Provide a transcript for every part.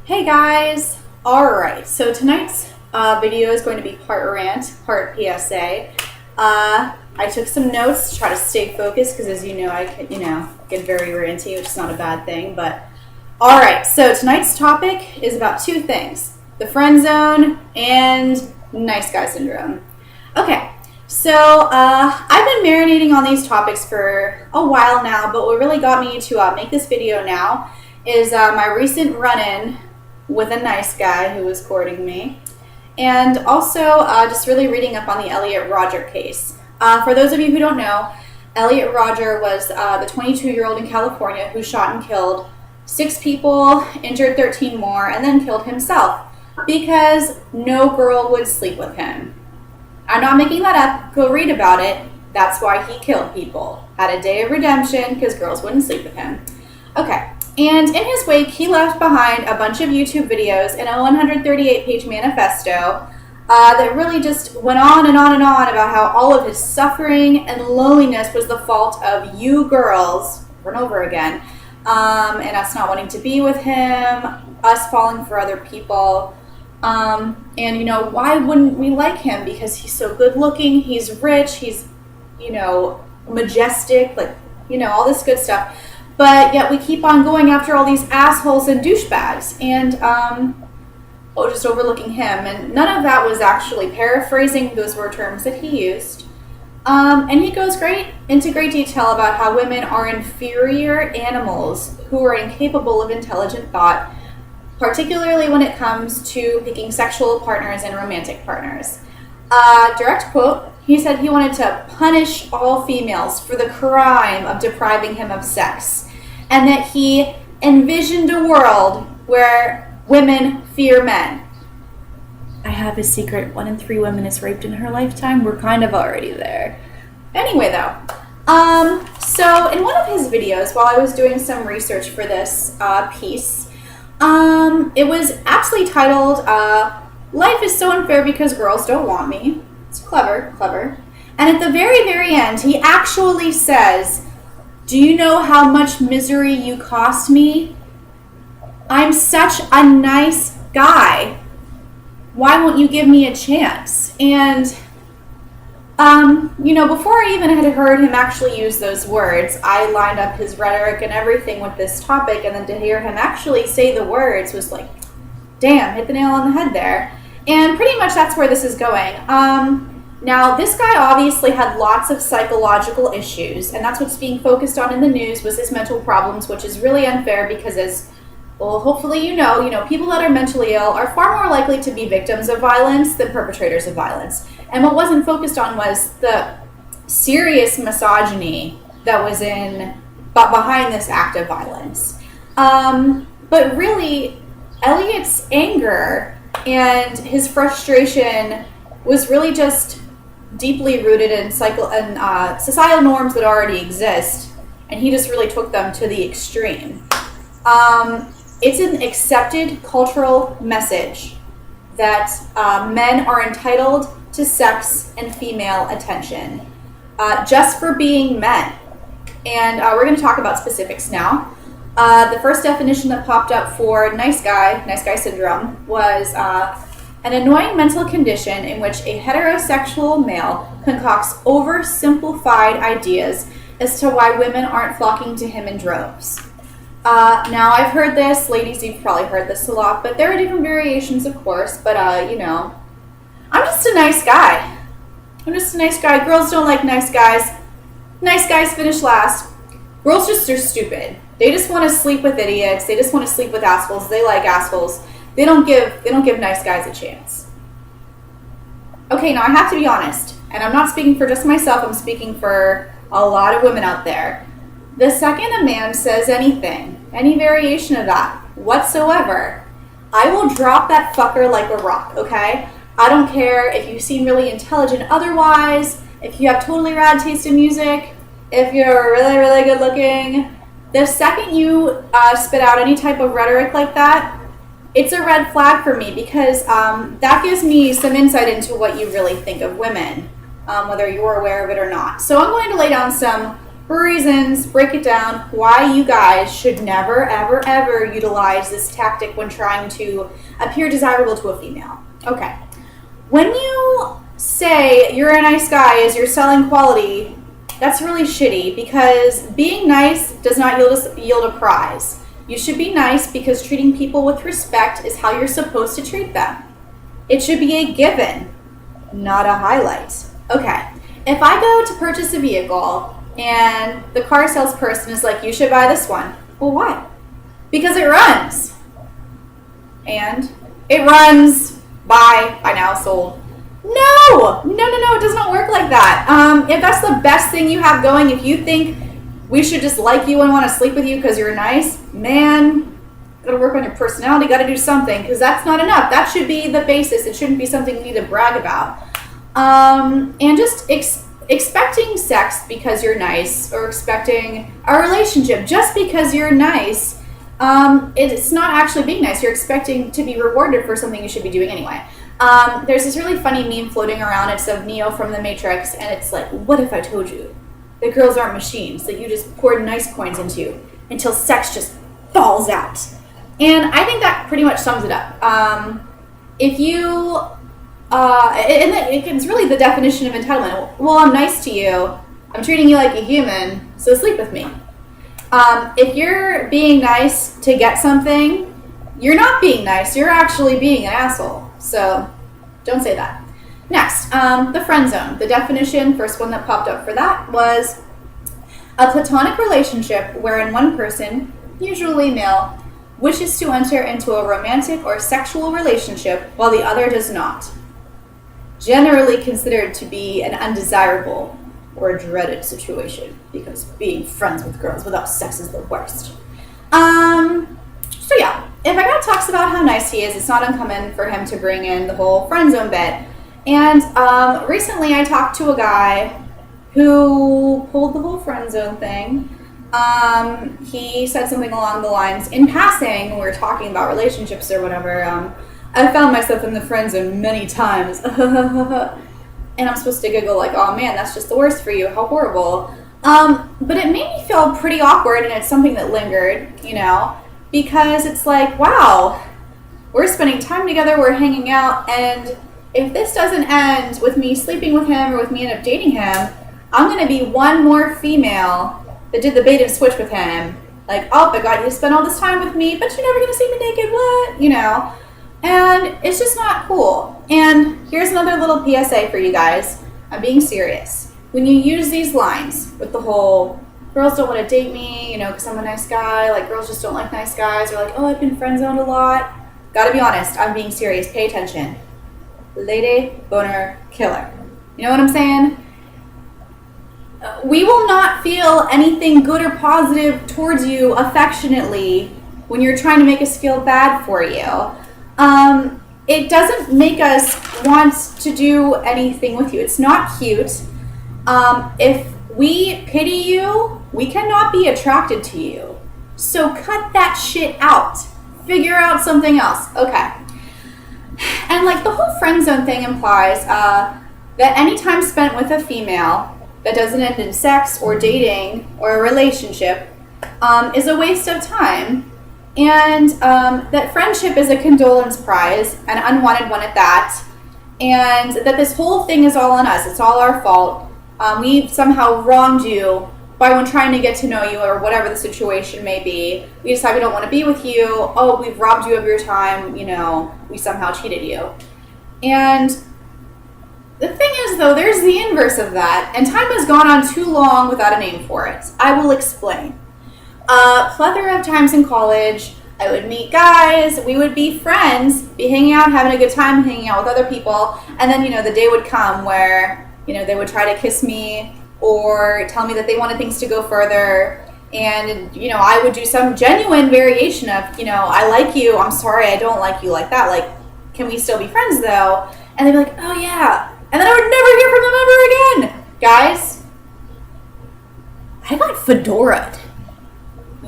Hey guys! Alright, so tonight's video is going to be part rant, part PSA. I took some notes to try to stay focused because as you know, I can, get very ranty, which is not a bad thing, but alright, so tonight's topic is about two things. The friend zone and nice guy syndrome. Okay, so I've been marinating on these topics for a while now, but what really got me to make this video now is my recent run-in with a nice guy who was courting me, and also just really reading up on the Elliot Rodger case. For those of you who don't know, Elliot Rodger was the 22-year-old in California who shot and killed 6 people, injured 13 more, and then killed himself because no girl would sleep with him. I'm not making that up. Go read about it. That's why he killed people. Had a day of redemption because girls wouldn't sleep with him. Okay. And in his wake, he left behind a bunch of YouTube videos and a 138-page manifesto that really just went on and on and on about how all of his suffering and loneliness was the fault of you girls, over and over again, and us not wanting to be with him, us falling for other people, and, why wouldn't we like him? Because he's so good-looking, he's rich, he's, majestic, all this good stuff. But yet we keep on going after all these assholes and douchebags and just overlooking him. And none of that was actually paraphrasing. Those were terms that he used. And he goes into great detail about how women are inferior animals who are incapable of intelligent thought, particularly when it comes to picking sexual partners and romantic partners. Direct quote. He said he wanted to punish all females for the crime of depriving him of sex, and that he envisioned a world where women fear men. I have a secret. 1 in 3 women is raped in her lifetime. We're kind of already there. Anyway, though, so in one of his videos, while I was doing some research for this piece, it was aptly titled, Life is so unfair because girls don't want me. It's clever. And at the very, very end, he actually says, do you know how much misery you cost me? I'm such a nice guy. Why won't you give me a chance? And, before I even had heard him actually use those words, I lined up his rhetoric and everything with this topic, and then to hear him actually say the words was like, damn, hit the nail on the head there. And pretty much that's where this is going. Now, this guy obviously had lots of psychological issues, and that's what's being focused on in the news was his mental problems, which is really unfair because as, well, hopefully people that are mentally ill are far more likely to be victims of violence than perpetrators of violence. And what wasn't focused on was the serious misogyny that was behind this act of violence. But really, Elliot's anger and his frustration was really just deeply rooted in societal norms that already exist, and he just really took them to the extreme. It's an accepted cultural message that men are entitled to sex and female attention just for being men. And we're going to talk about specifics now. The first definition that popped up for nice guy syndrome was an annoying mental condition in which a heterosexual male concocts oversimplified ideas as to why women aren't flocking to him in droves. Now, I've heard this. Ladies, you've probably heard this a lot, but there are different variations, of course. But, I'm just a nice guy. Girls don't like nice guys. Nice guys finish last. Girls just are stupid. They just want to sleep with idiots. They just want to sleep with assholes. They like assholes. They don't give nice guys a chance. Okay, now I have to be honest, and I'm not speaking for just myself, I'm speaking for a lot of women out there. The second a man says anything, any variation of that whatsoever, I will drop that fucker like a rock, okay? I don't care if you seem really intelligent otherwise, if you have totally rad taste in music, if you're really, really good looking. The second you spit out any type of rhetoric like that, it's a red flag for me because that gives me some insight into what you really think of women, whether you're aware of it or not. So I'm going to lay down some reasons, break it down, why you guys should never, ever, ever utilize this tactic when trying to appear desirable to a female. Okay. When you say you're a nice guy as your selling quality, that's really shitty because being nice does not yield a prize. You should be nice because treating people with respect is how you're supposed to treat them. It should be a given, not a highlight. Okay, if I go to purchase a vehicle and the car salesperson is like, you should buy this one. Well, why? Because it runs. And it runs. Buy now, sold. No, it does not work like that. If that's the best thing you have going, if you think we should just like you and want to sleep with you because you're nice, man, gotta work on your personality, gotta do something, because that's not enough. That should be the basis. It shouldn't be something you need to brag about. And just expecting sex because you're nice, or expecting a relationship just because you're nice, it's not actually being nice. You're expecting to be rewarded for something you should be doing anyway. There's this really funny meme floating around. It's of Neo from The Matrix, and it's like, what if I told you that girls aren't machines that you just poured nice coins into until sex just falls out? And I think that pretty much sums it up. If you, it's really the definition of entitlement. Well, I'm nice to you. I'm treating you like a human, so sleep with me. If you're being nice to get something, you're not being nice. You're actually being an asshole. So don't say that. Next, the friend zone. The definition, first one that popped up for that, was a platonic relationship wherein one person, usually male, wishes to enter into a romantic or sexual relationship while the other does not. Generally considered to be an undesirable or dreaded situation because being friends with girls without sex is the worst. So yeah, if a guy talks about how nice he is, it's not uncommon for him to bring in the whole friend zone bit. And recently I talked to a guy who pulled the whole friend zone thing. He said something along the lines, in passing, when we were talking about relationships or whatever, I found myself in the friend zone many times. And I'm supposed to giggle like, oh man, that's just the worst for you, how horrible. But it made me feel pretty awkward, and it's something that lingered, because it's like, wow, we're spending time together, we're hanging out, and if this doesn't end with me sleeping with him or with me end up dating him, I'm going to be one more female that did the bait and switch with him. Like, oh, I got you to spend all this time with me, but you're never going to see me naked, what? And it's just not cool. And here's another little PSA for you guys. I'm being serious. When you use these lines with the whole, girls don't want to date me, because I'm a nice guy, like girls just don't like nice guys, or like, oh, I've been friend zoned a lot. Gotta be honest, I'm being serious. Pay attention. Lady boner killer. You know what I'm saying? We will not feel anything good or positive towards you affectionately when you're trying to make us feel bad for you. It doesn't make us want to do anything with you. It's not cute. If we pity you, we cannot be attracted to you. So cut that shit out. Figure out something else. Okay. And like the whole friend zone thing implies that any time spent with a female that doesn't end in sex or dating or a relationship is a waste of time. And that friendship is a condolence prize, an unwanted one at that. And that this whole thing is all on us. It's all our fault. We've somehow wronged you by when trying to get to know you or whatever the situation may be. We decide we don't want to be with you. Oh, we've robbed you of your time. We somehow cheated you. And the thing is, though, there's the inverse of that. And time has gone on too long without a name for it. I will explain. Plethora of times in college, I would meet guys, we would be friends, be hanging out, having a good time, hanging out with other people, and then, the day would come where, they would try to kiss me or tell me that they wanted things to go further, and, I would do some genuine variation of, I like you, I'm sorry, I don't like you like that, like, can we still be friends, though? And they'd be like, oh, yeah, and then I would never hear from them ever again. Guys, I got fedora-ed.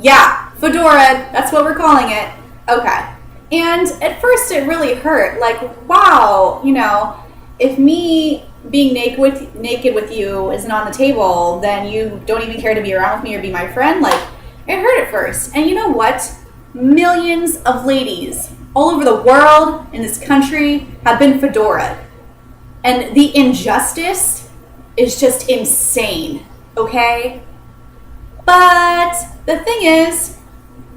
Yeah, fedora-ed, that's what we're calling it. Okay. And at first it really hurt. Like, wow, if me being naked with you isn't on the table, then you don't even care to be around with me or be my friend. Like, it hurt at first. And you know what? Millions of ladies all over the world in this country have been fedora. And the injustice is just insane, okay? But the thing is,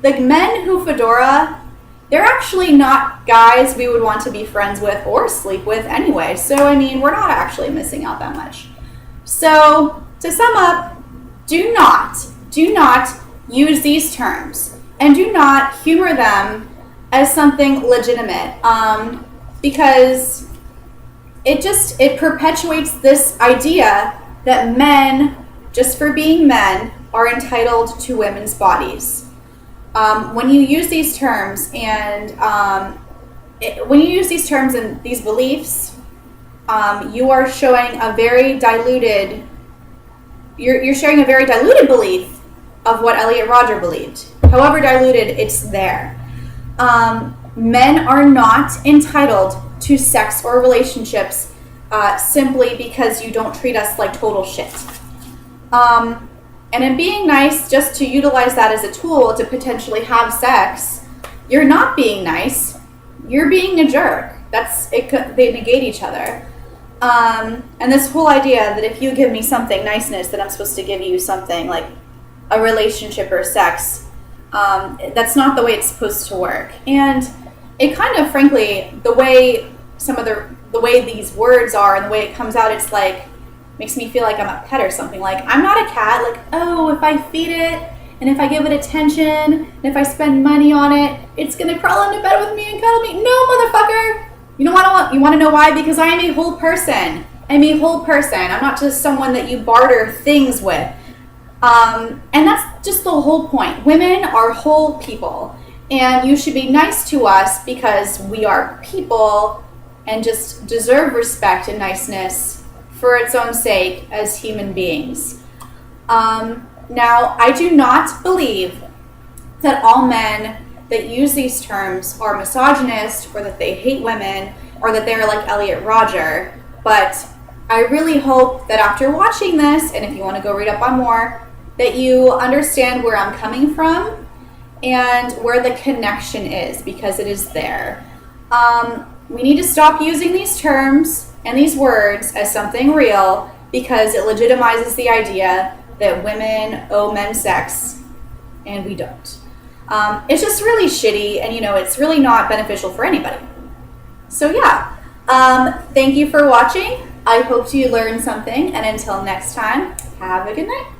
the men who fedora, they're actually not guys we would want to be friends with or sleep with anyway. So, I mean, we're not actually missing out that much. So, to sum up, do not use these terms and do not humor them as something legitimate, because it perpetuates this idea that men, just for being men, are entitled to women's bodies. When you use these terms and these beliefs, you are showing a very diluted. You're sharing a very diluted belief of what Elliot Rodger believed. However diluted, it's there. Men are not entitled to sex or relationships simply because you don't treat us like total shit. And in being nice, just to utilize that as a tool to potentially have sex, you're not being nice. You're being a jerk. They negate each other. And this whole idea that if you give me something, niceness, that I'm supposed to give you something like a relationship or sex, that's not the way it's supposed to work. And it kind of, frankly, the way these words are and the way it comes out, it's like, makes me feel like I'm a pet or something. Like, I'm not a cat. Like, oh, if I feed it and if I give it attention and if I spend money on it, it's gonna crawl into bed with me and cuddle me. No, motherfucker. You want to know why? Because I am a whole person. I'm a whole person. I'm not just someone that you barter things with. And that's just the whole point. Women are whole people, and you should be nice to us because we are people and just deserve respect and niceness for its own sake as human beings. Now, I do not believe that all men that use these terms are misogynist or that they hate women or that they're like Elliot Rodger, but I really hope that after watching this, and if you want to go read up on more, that you understand where I'm coming from and where the connection is, because it is there. We need to stop using these terms and these words as something real, because it legitimizes the idea that women owe men sex and we don't. It's just really shitty, and it's really not beneficial for anybody. So yeah, thank you for watching. I hope you learned something, and until next time, have a good night.